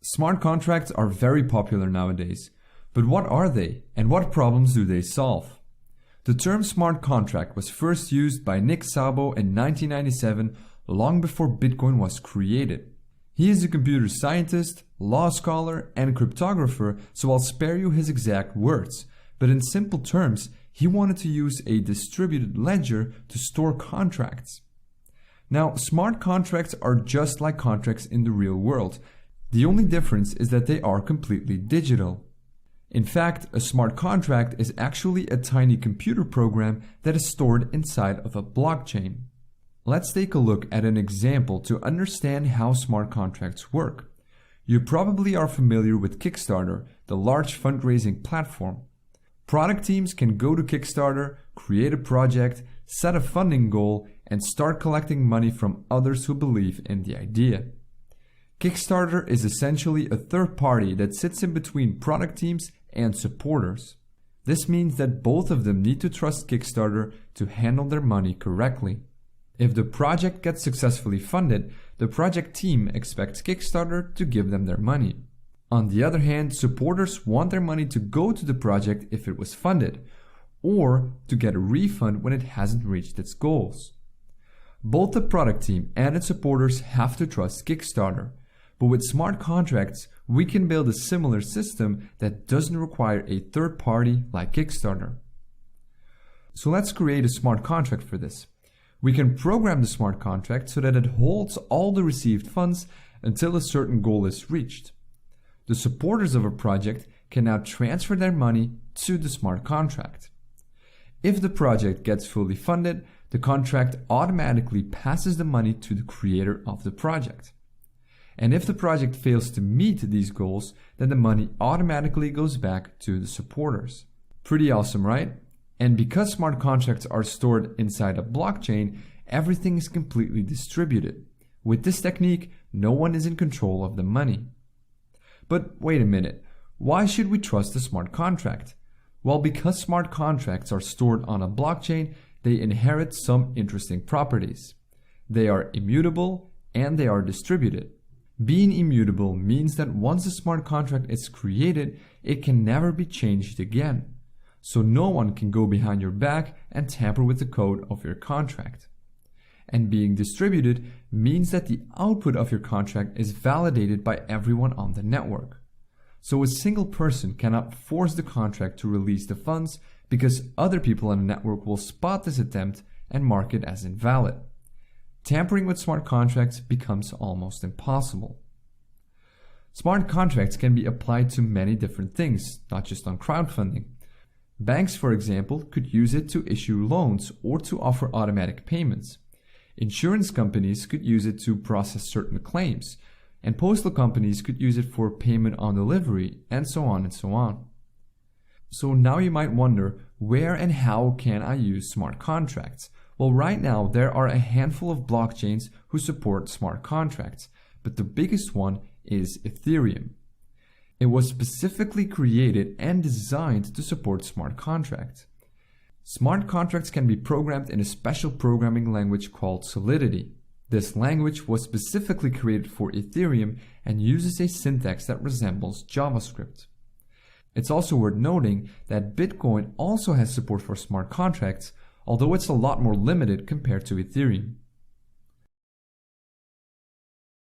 Smart contracts are very popular nowadays, but what are they and what problems do they solve? The term smart contract was first used by Nick Szabo in 1997, long before Bitcoin was created. He is a computer scientist, law scholar, and cryptographer, so I'll spare you his exact words, but in simple terms, he wanted to use a distributed ledger to store contracts. Now, smart contracts are just like contracts in the real world. The only difference is that they are completely digital. In fact, a smart contract is actually a tiny computer program that is stored inside of a blockchain. Let's take a look at an example to understand how smart contracts work. You probably are familiar with Kickstarter, the large fundraising platform. Product teams can go to Kickstarter, create a project, set a funding goal, and start collecting money from others who believe in the idea. Kickstarter is essentially a third party that sits in between product teams and supporters. This means that both of them need to trust Kickstarter to handle their money correctly. If the project gets successfully funded, the project team expects Kickstarter to give them their money. On the other hand, supporters want their money to go to the project if it was funded, or to get a refund when it hasn't reached its goals. Both the product team and its supporters have to trust Kickstarter. But with smart contracts, we can build a similar system that doesn't require a third party like Kickstarter. So let's create a smart contract for this. We can program the smart contract so that it holds all the received funds until a certain goal is reached. The supporters of a project can now transfer their money to the smart contract. If the project gets fully funded, the contract automatically passes the money to the creator of the project. And if the project fails to meet these goals, then the money automatically goes back to the supporters. Pretty awesome, right? And because smart contracts are stored inside a blockchain, everything is completely distributed. With this technique, no one is in control of the money. But wait a minute, why should we trust a smart contract? Well, because smart contracts are stored on a blockchain, they inherit some interesting properties. They are immutable and they are distributed. Being immutable means that once a smart contract is created, it can never be changed again. So no one can go behind your back and tamper with the code of your contract. And being distributed means that the output of your contract is validated by everyone on the network. So a single person cannot force the contract to release the funds because other people on the network will spot this attempt and mark it as invalid. Tampering with smart contracts becomes almost impossible. Smart contracts can be applied to many different things, not just on crowdfunding. Banks, for example, could use it to issue loans or to offer automatic payments. Insurance companies could use it to process certain claims, and postal companies could use it for payment on delivery, and so on and so on. So now you might wonder, where and how can I use smart contracts? Well, right now there are a handful of blockchains who support smart contracts, but the biggest one is Ethereum. It was specifically created and designed to support smart contracts. Smart contracts can be programmed in a special programming language called Solidity. This language was specifically created for Ethereum and uses a syntax that resembles JavaScript. It's also worth noting that Bitcoin also has support for smart contracts, although it's a lot more limited compared to Ethereum.